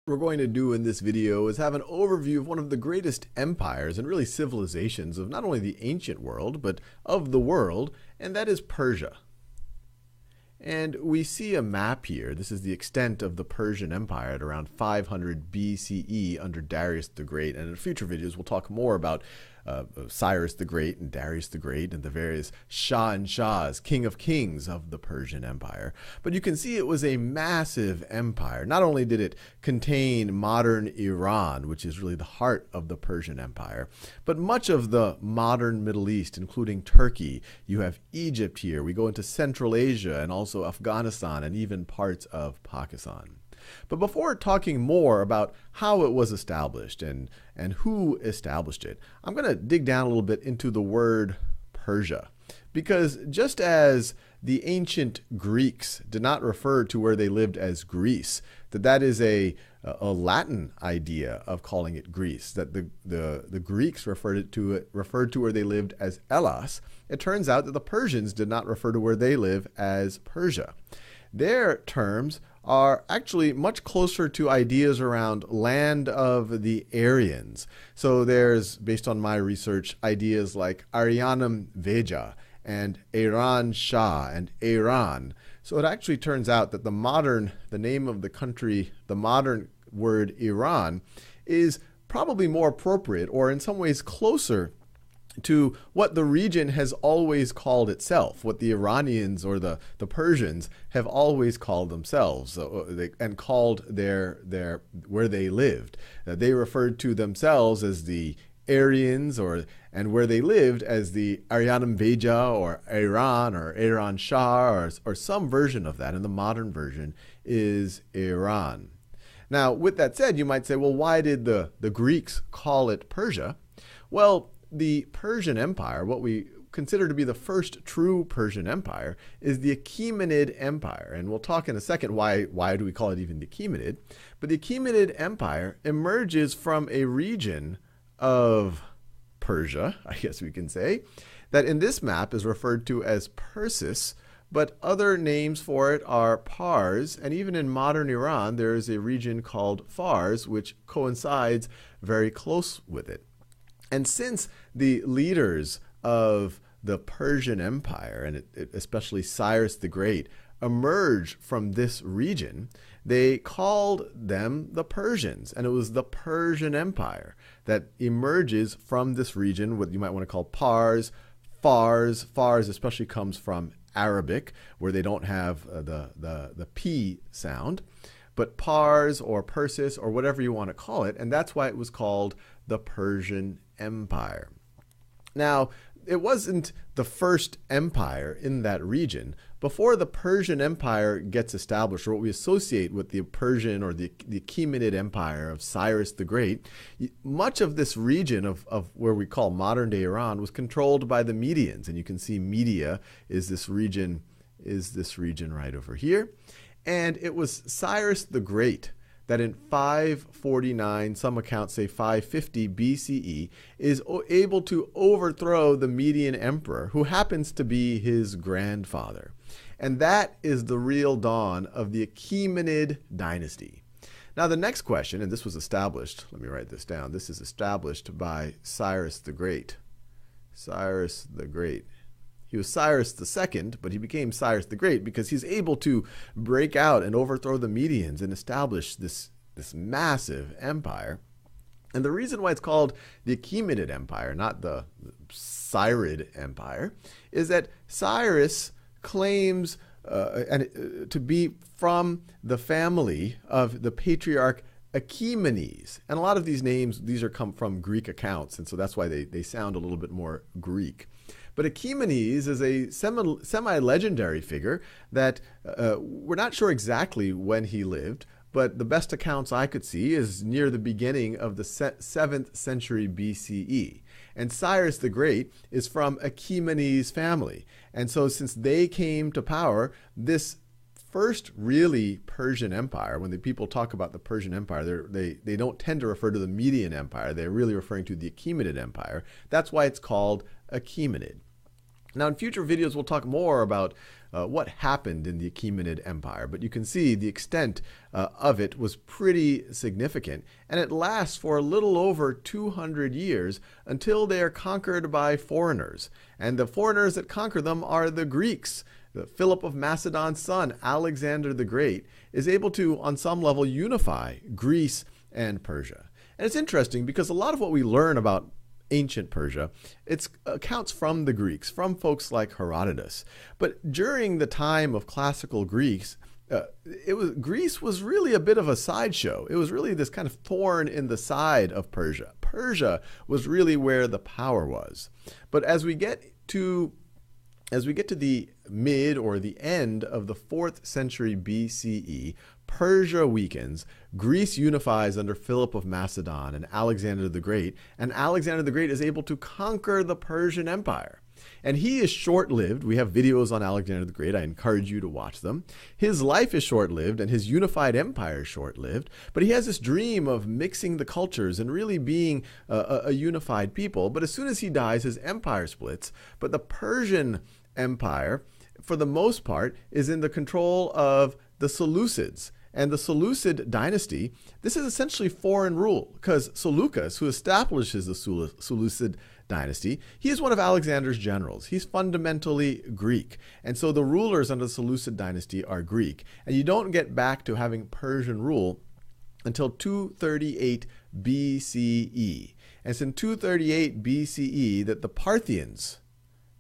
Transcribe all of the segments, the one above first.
we're going to do in this video is have an overview of one of the greatest empires and really civilizations of not only the ancient world, but of the world, and that is Persia. And we see a map here. This is the extent of the Persian Empire at around 500 BCE under Darius the Great. And in future videos, we'll talk more about Cyrus the Great and Darius the Great and the various Shah and Shahs, king of kings of the Persian Empire. But you can see it was a massive empire. Not only did it contain modern Iran, which is really the heart of the Persian Empire, but much of the modern Middle East, including Turkey. You have Egypt here. We go into Central Asia and also Afghanistan and even parts of Pakistan. But before talking more about how it was established and who established it, I'm going to dig down a little bit into the word Persia. Because just as the ancient Greeks did not refer to where they lived as Greece, that is a Latin idea of calling it Greece, that the Greeks referred to where they lived as Hellas, it turns out that the Persians did not refer to where they live as Persia. Their terms are actually much closer to ideas around land of the Aryans. So there's, based on my research, ideas like Aryanam Veja and Iran Shah and Iran. So it actually turns out that the name of the country, the modern word Iran, is probably more appropriate or in some ways closer to what the region has always called itself, what the Iranians or the Persians have always called themselves, and called where they lived. They referred to themselves as the Aryans, and where they lived as the Aryanam Veja or Iran or Iran Shah or some version of that, and the modern version is Iran. Now, with that said, you might say, well, why did the Greeks call it Persia? Well, the Persian Empire, what we consider to be the first true Persian Empire, is the Achaemenid Empire. And we'll talk in a second why do we call it even the Achaemenid. But the Achaemenid Empire emerges from a region of Persia, I guess we can say, that in this map is referred to as Persis, but other names for it are Pars, and even in modern Iran, there is a region called Fars, which coincides very close with it. And since the leaders of the Persian Empire, and especially Cyrus the Great, emerged from this region, they called them the Persians. And it was the Persian Empire that emerges from this region, what you might want to call Pars, Fars. Fars especially comes from Arabic, where they don't have the P sound. But Pars or Persis or whatever you want to call it, and that's why it was called the Persian Empire. Now, it wasn't the first empire in that region. Before the Persian Empire gets established, or what we associate with the Persian or the Achaemenid Empire of Cyrus the Great, much of this region of where we call modern-day Iran was controlled by the Medians. And you can see Media is this region right over here. And it was Cyrus the Great that in 549, some accounts say 550 BCE, is able to overthrow the Median emperor, who happens to be his grandfather. And that is the real dawn of the Achaemenid dynasty. Now the next question, and this was established, let me write this down, this is established by Cyrus the Great. Cyrus the Great. He was Cyrus II, but he became Cyrus the Great because he's able to break out and overthrow the Medians and establish this massive empire. And the reason why it's called the Achaemenid Empire, not the Cyrid Empire, is that Cyrus claims to be from the family of the patriarch Achaemenes. And a lot of these names, these come from Greek accounts, and so that's why they sound a little bit more Greek. But Achaemenes is a semi-legendary figure that we're not sure exactly when he lived, but the best accounts I could see is near the beginning of the 7th century BCE. And Cyrus the Great is from Achaemenes' family. And so since they came to power, this first really Persian Empire, when the people talk about the Persian Empire, they don't tend to refer to the Median Empire. They're really referring to the Achaemenid Empire. That's why it's called Achaemenid. Now, in future videos, we'll talk more about what happened in the Achaemenid Empire, but you can see the extent of it was pretty significant, and it lasts for a little over 200 years until they are conquered by foreigners. And the foreigners that conquer them are the Greeks. Philip of Macedon's son, Alexander the Great, is able to, on some level, unify Greece and Persia. And it's interesting because a lot of what we learn about ancient Persia, it accounts from the Greeks, from folks like Herodotus. But during the time of classical Greece, Greece was really a bit of a sideshow. It was really this kind of thorn in the side of Persia. Persia was really where the power was. But as we get to the mid or the end of the 4th century BCE, Persia weakens, Greece unifies under Philip of Macedon and Alexander the Great, and Alexander the Great is able to conquer the Persian Empire. And he is short-lived. We have videos on Alexander the Great. I encourage you to watch them. His life is short-lived and his unified empire is short-lived, but he has this dream of mixing the cultures and really being a unified people. But as soon as he dies, his empire splits. But the Persian Empire, for the most part, is in the control of the Seleucids. And the Seleucid dynasty, this is essentially foreign rule, because Seleucus, who establishes the Seleucid dynasty, he is one of Alexander's generals. He's fundamentally Greek. And so the rulers under the Seleucid dynasty are Greek. And you don't get back to having Persian rule until 238 BCE. And it's in 238 BCE that the Parthians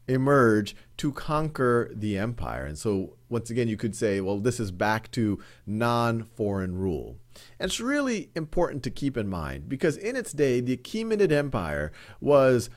emerge to conquer the empire. And so once again, you could say, well, this is back to non-foreign rule. And it's really important to keep in mind because in its day, the Achaemenid Empire was,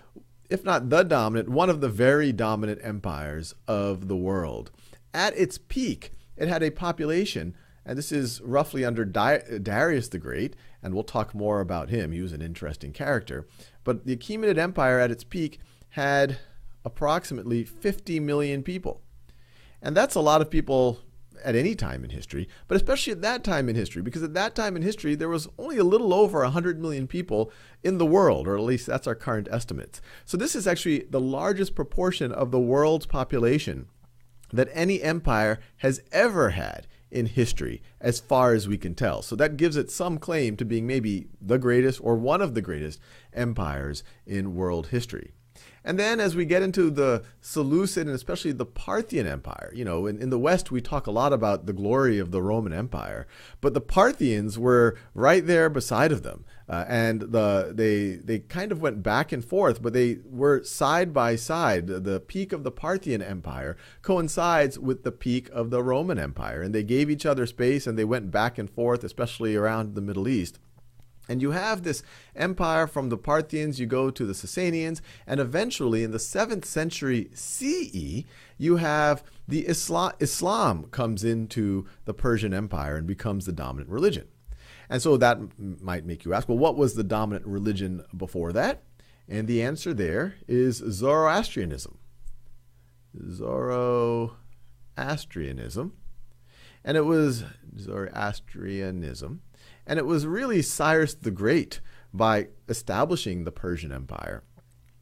if not the dominant, one of the very dominant empires of the world. At its peak, it had a population, and this is roughly under Darius the Great, and we'll talk more about him. He was an interesting character. But the Achaemenid Empire at its peak had approximately 50 million people. And that's a lot of people at any time in history, but especially at that time in history, because at that time in history, there was only a little over 100 million people in the world, or at least that's our current estimates. So this is actually the largest proportion of the world's population that any empire has ever had in history, as far as we can tell. So that gives it some claim to being maybe the greatest or one of the greatest empires in world history. And then as we get into the Seleucid and especially the Parthian Empire, you know, in the West, we talk a lot about the glory of the Roman Empire, but the Parthians were right there beside of them. And they kind of went back and forth, but they were side by side. The peak of the Parthian Empire coincides with the peak of the Roman Empire. And they gave each other space and they went back and forth, especially around the Middle East. And you have this empire from the Parthians, you go to the Sasanians, and eventually in the 7th century CE, you have the Islam comes into the Persian Empire and becomes the dominant religion. And so that might make you ask, well, what was the dominant religion before that? And the answer there is Zoroastrianism. Zoroastrianism. And it was Zoroastrianism. And it was really Cyrus the Great, by establishing the Persian Empire,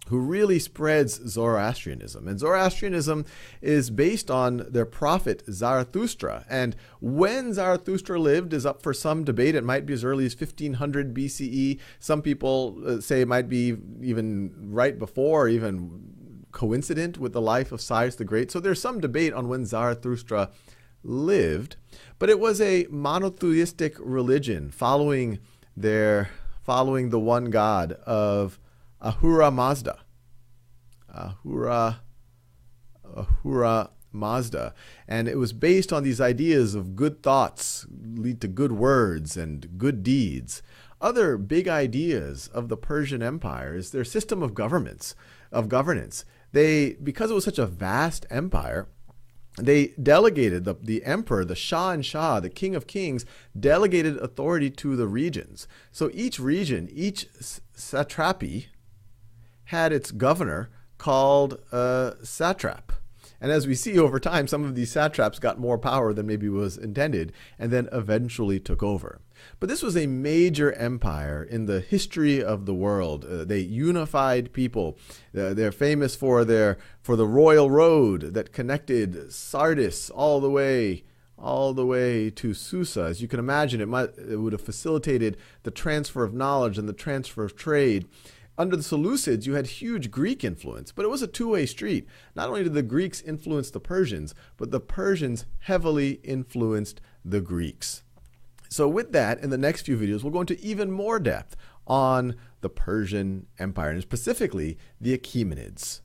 who really spreads Zoroastrianism. And Zoroastrianism is based on their prophet Zarathustra. And when Zarathustra lived is up for some debate. It might be as early as 1500 BCE. Some people say it might be even right before, or even coincident with the life of Cyrus the Great. So there's some debate on when Zarathustra lived, but it was a monotheistic religion following the one God of Ahura Mazda. Ahura Mazda. And it was based on these ideas of good thoughts lead to good words and good deeds. Other big ideas of the Persian Empire is their system of governance. Because it was such a vast empire, they delegated, the emperor, the Shah and Shah, the king of kings, delegated authority to the regions. So each region, each satrapy had its governor called a satrap. And as we see over time, some of these satraps got more power than maybe was intended, and then eventually took over. But this was a major empire in the history of the world. They unified people. They're famous for the royal road that connected Sardis all the way to Susa. As you can imagine, it would have facilitated the transfer of knowledge and the transfer of trade. Under the Seleucids, you had huge Greek influence, but it was a two-way street. Not only did the Greeks influence the Persians, but the Persians heavily influenced the Greeks. So with that, in the next few videos, we'll go into even more depth on the Persian Empire, and specifically the Achaemenids.